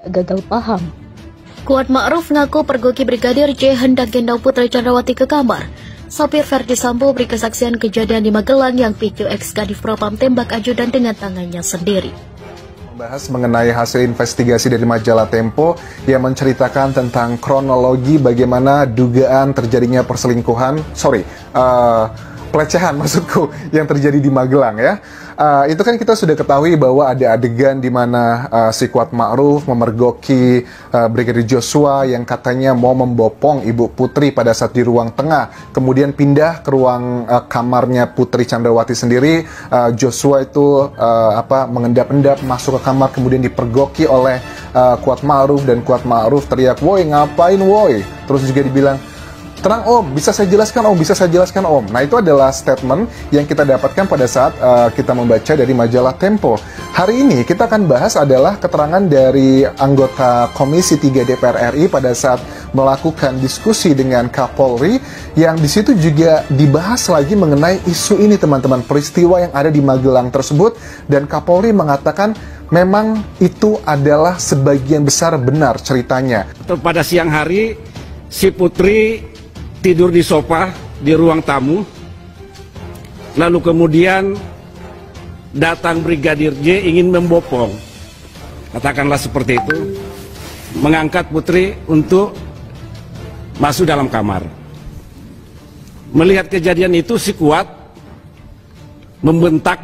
gagal paham. Kuat Ma'ruf ngaku pergoki Brigadir J hendak gendong Putri Chandrawati ke kamar. Sopir Ferdi Sambo beri kesaksian kejadian di Magelang yang picu ex-Kadif Propam tembak ajudan dengan tangannya sendiri. Membahas mengenai hasil investigasi dari majalah Tempo yang menceritakan tentang kronologi bagaimana dugaan terjadinya pelecehan maksudku yang terjadi di Magelang ya. Itu kan kita sudah ketahui bahwa ada adegan di mana si Kuat Ma'ruf memergoki Brigadir Joshua yang katanya mau membopong Ibu Putri pada saat di ruang tengah, kemudian pindah ke ruang kamarnya Putri Chandrawati sendiri. Joshua itu mengendap-endap masuk ke kamar, kemudian dipergoki oleh Kuat Ma'ruf, dan Kuat Ma'ruf teriak, "Woi, ngapain woi?" Terus juga dibilang, "Tenang om, bisa saya jelaskan om, bisa saya jelaskan om." Nah, itu adalah statement yang kita dapatkan pada saat kita membaca dari majalah Tempo. Hari ini kita akan bahas adalah keterangan dari anggota Komisi 3 DPR RI pada saat melakukan diskusi dengan Kapolri, yang di situ juga dibahas lagi mengenai isu ini teman-teman, peristiwa yang ada di Magelang tersebut, dan Kapolri mengatakan memang itu adalah sebagian besar benar ceritanya. Pada siang hari si Putri tidur di sofa di ruang tamu, lalu kemudian datang Brigadir J ingin membopong, katakanlah seperti itu, mengangkat Putri untuk masuk dalam kamar. Melihat kejadian itu, si Kuat membentak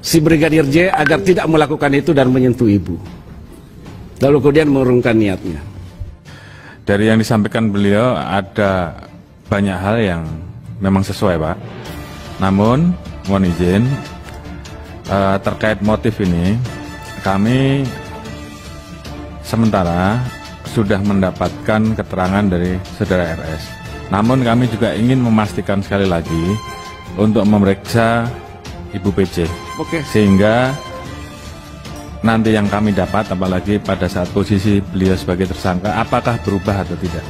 si Brigadir J agar tidak melakukan itu dan menyentuh ibu, lalu kemudian mengurungkan niatnya. Dari yang disampaikan beliau ada banyak hal yang memang sesuai, Pak. Namun, mohon izin, terkait motif ini, kami sementara sudah mendapatkan keterangan dari saudara RS. Namun kami juga ingin memastikan sekali lagi untuk memeriksa Ibu PC. Sehingga nanti yang kami dapat, apalagi pada saat posisi beliau sebagai tersangka, apakah berubah atau tidak.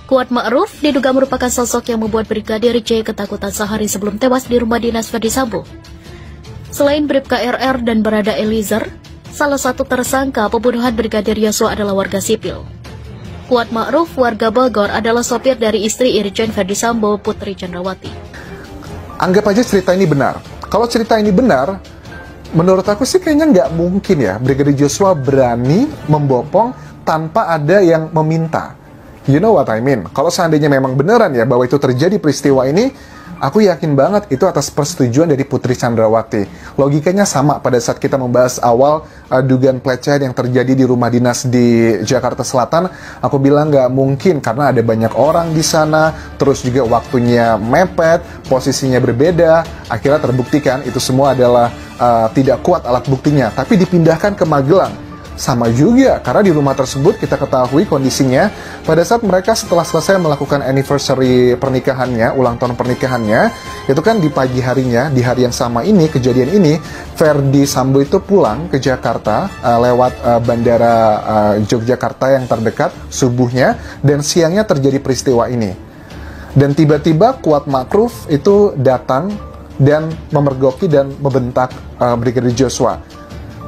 Kuat Ma'ruf diduga merupakan sosok yang membuat Brigadir J ketakutan sehari sebelum tewas di rumah dinas Ferdi Sambo. Selain Bribka RR dan Barada Eliezer, salah satu tersangka pembunuhan Brigadir Yosua adalah warga sipil. Kuat Ma'ruf, warga Bogor, adalah sopir dari istri Irjen Ferdi Sambo, Putri Chandrawati. Anggap aja cerita ini benar. Kalau cerita ini benar, menurut aku sih kayaknya nggak mungkin ya Brigadir Joshua berani membopong tanpa ada yang meminta. You know what I mean? Kalau seandainya memang beneran ya bahwa itu terjadi peristiwa ini, aku yakin banget itu atas persetujuan dari Putri Chandrawati. Logikanya sama pada saat kita membahas awal dugaan pelecehan yang terjadi di rumah dinas di Jakarta Selatan. Aku bilang nggak mungkin karena ada banyak orang di sana, terus juga waktunya mepet, posisinya berbeda. Akhirnya terbuktikan itu semua adalah tidak kuat alat buktinya, tapi dipindahkan ke Magelang. Sama juga, karena di rumah tersebut kita ketahui kondisinya pada saat mereka setelah selesai melakukan anniversary pernikahannya, ulang tahun pernikahannya, itu kan di pagi harinya, di hari yang sama ini, kejadian ini, Ferdi Sambo itu pulang ke Jakarta lewat bandara Yogyakarta yang terdekat subuhnya, dan siangnya terjadi peristiwa ini. Dan tiba-tiba Kuat Ma'ruf itu datang dan memergoki dan membentak Brigadir Joshua.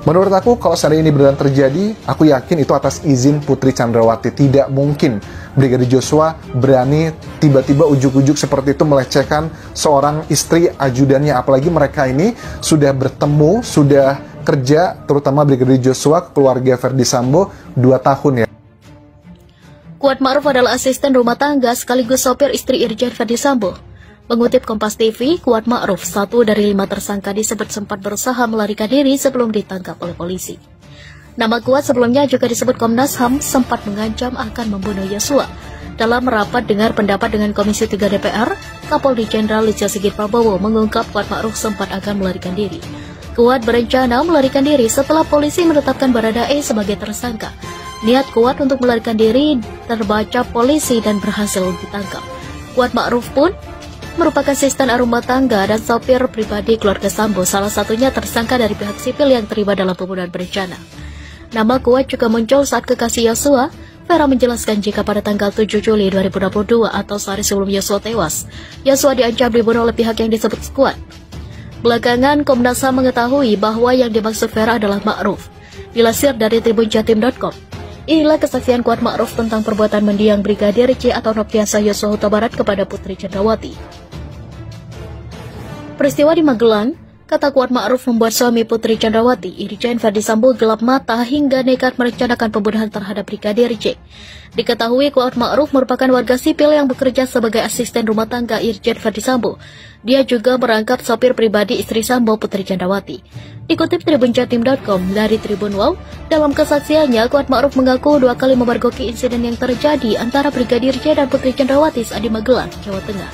Menurut aku, kalau seandainya ini benar terjadi, aku yakin itu atas izin Putri Chandrawati. Tidak mungkin Brigadir Joshua berani tiba-tiba ujuk-ujuk seperti itu melecehkan seorang istri ajudannya. Apalagi mereka ini sudah bertemu, sudah kerja, terutama Brigadir Joshua, keluarga Ferdi Sambo, 2 tahun ya. Kuat Ma'ruf adalah asisten rumah tangga sekaligus sopir istri Irjen Ferdi Sambo. Mengutip Kompas TV, Kuat Ma'ruf, 1 dari 5 tersangka disebut sempat berusaha melarikan diri sebelum ditangkap oleh polisi. Nama Kuat sebelumnya juga disebut Komnas HAM sempat mengancam akan membunuh Yosua. Dalam rapat dengar pendapat dengan Komisi 3 DPR, Kapolri Jenderal Listio Sigit Prabowo mengungkap Kuat Ma'ruf sempat akan melarikan diri. Kuat berencana melarikan diri setelah polisi menetapkan Barada E sebagai tersangka. Niat Kuat untuk melarikan diri terbaca polisi dan berhasil ditangkap. Kuat Ma'ruf pun merupakan asisten rumah tangga dan sopir pribadi keluarga Sambo, salah satunya tersangka dari pihak sipil yang terlibat dalam pembunuhan berencana. Nama Kuat juga muncul saat kekasih Yosua, Vera, menjelaskan jika pada tanggal 7 Juli 2022 atau sehari sebelum Yosua tewas, Yosua diancam dibunuh oleh pihak yang disebut Kuat. Belakangan, Komnas HAM mengetahui bahwa yang dimaksud Vera adalah Ma'ruf. Dilansir dari tribunjatim.com, inilah kesaksian Kuat Ma'ruf tentang perbuatan mendiang Brigadir J atau Nofriansah Yosua Huta Barat kepada Putri Chandrawati. Peristiwa di Magelang, kata Kuat Ma'ruf, membuat suami Putri Chandrawati, Irjen Ferdisambo, gelap mata hingga nekat merencanakan pembunuhan terhadap Brigadir J. Diketahui Kuat Ma'ruf merupakan warga sipil yang bekerja sebagai asisten rumah tangga Irjen Ferdisambo. Dia juga merangkap sopir pribadi istri Sambo, Putri Chandrawati. Dikutip tribunjatim.com dari Tribun Wow, dalam kesaksiannya Kuat Ma'ruf mengaku 2 kali memergoki insiden yang terjadi antara Brigadir J dan Putri Chandrawati saat di Magelang, Jawa Tengah.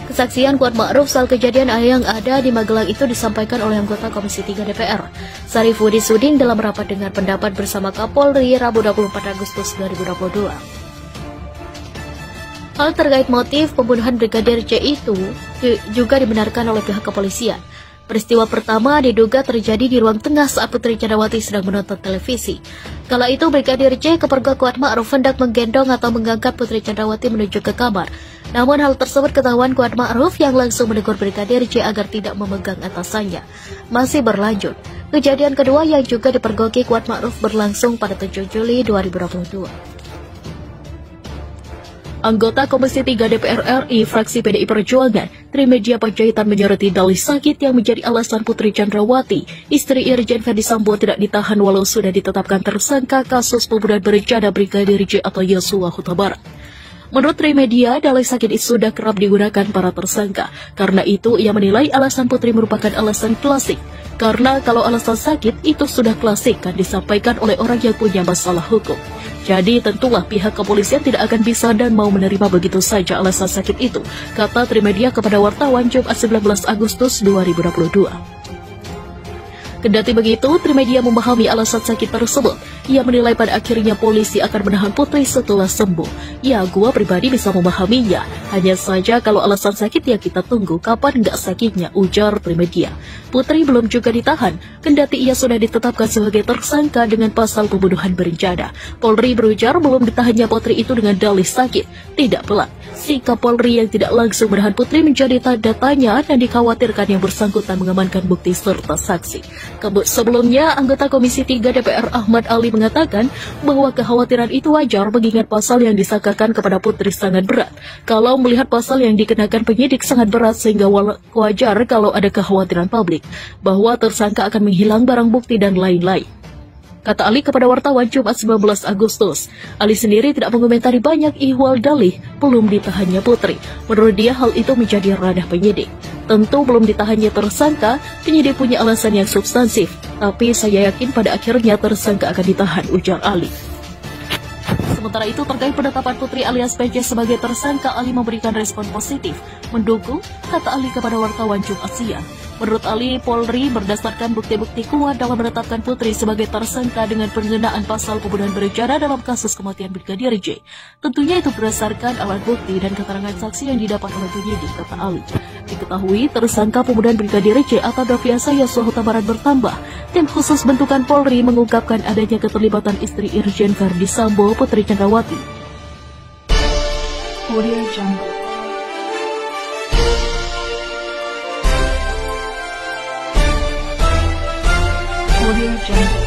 Kesaksian Kuat Ma'ruf soal kejadian yang ada di Magelang itu disampaikan oleh anggota Komisi 3 DPR, Sarifudin Suding, dalam rapat dengar pendapat bersama Kapolri Rabu 24 Agustus 2022. Hal terkait motif pembunuhan Brigadir J itu juga dibenarkan oleh pihak kepolisian. Peristiwa pertama diduga terjadi di ruang tengah saat Putri Chandrawati sedang menonton televisi. Kala itu Brigadir J kepergok Kuat Ma'ruf hendak menggendong atau mengangkat Putri Chandrawati menuju ke kamar. Namun hal tersebut ketahuan Kuat Ma'ruf yang langsung menegur Brigadir J agar tidak memegang atasannya. Masih berlanjut, kejadian kedua yang juga dipergoki Kuat Ma'ruf berlangsung pada 7 Juli 2022. Anggota Komisi 3 DPR RI fraksi PDI Perjuangan, Trimedia Panjaitan, menyoroti dalih sakit yang menjadi alasan Putri Chandrawati, istri Irjen Ferdisambo, tidak ditahan walau sudah ditetapkan tersangka kasus pembunuhan berencana Brigadir J atau Yosua Huta Barat. Menurut Trimedia, dalih sakit itu sudah kerap digunakan para tersangka. Karena itu, ia menilai alasan Putri merupakan alasan klasik. Karena kalau alasan sakit itu sudah klasik kan disampaikan oleh orang yang punya masalah hukum. Jadi tentulah pihak kepolisian tidak akan bisa dan mau menerima begitu saja alasan sakit itu, kata Trimedia kepada wartawan Jumat 19 Agustus 2022. Kendati begitu, Trimedia memahami alasan sakit tersebut. Ia menilai pada akhirnya polisi akan menahan Putri setelah sembuh. Ya, gua pribadi bisa memahaminya. Hanya saja kalau alasan sakit ya kita tunggu kapan nggak sakitnya, ujar Trimedia. Putri belum juga ditahan, kendati ia sudah ditetapkan sebagai tersangka dengan pasal pembunuhan berencana. Polri berujar belum ditahannya Putri itu dengan dalih sakit. Tidak pelak. Sikap Polri yang tidak langsung menahan Putri menjadi tanda tanya dan dikhawatirkan yang bersangkutan mengamankan bukti serta saksi. Sebelumnya, anggota Komisi 3 DPR Ahmad Ali mengatakan bahwa kekhawatiran itu wajar mengingat pasal yang disangkakan kepada Putri sangat berat. Kalau melihat pasal yang dikenakan penyidik sangat berat sehingga wajar kalau ada kekhawatiran publik bahwa tersangka akan menghilang barang bukti dan lain-lain. Kata Ali kepada wartawan Jumat 19 Agustus. Ali sendiri tidak mengomentari banyak ihwal dalih belum ditahannya Putri. Menurut dia hal itu menjadi ranah penyidik. Tentu belum ditahannya tersangka, penyidik punya alasan yang substansif. Tapi saya yakin pada akhirnya tersangka akan ditahan, ujar Ali. Sementara itu terkait penetapan Putri alias PJ sebagai tersangka, Ali memberikan respon positif, mendukung, kata Ali kepada wartawan Jumat siang. Menurut Ali, Polri berdasarkan bukti-bukti kuat dalam menetapkan Putri sebagai tersangka dengan penggunaan pasal pembunuhan berencana dalam kasus kematian Brigadir J. Tentunya itu berdasarkan alat bukti dan keterangan saksi yang didapat oleh penyidik, kata Ali. Diketahui tersangka pembunuhan Brigadir J atau Nofriansah Yosua Huta Barat bertambah. Tim khusus bentukan Polri mengungkapkan adanya keterlibatan istri Irjen Ferdisambo, Putri Chandrawati. Audio Jungle. Audio Jungle.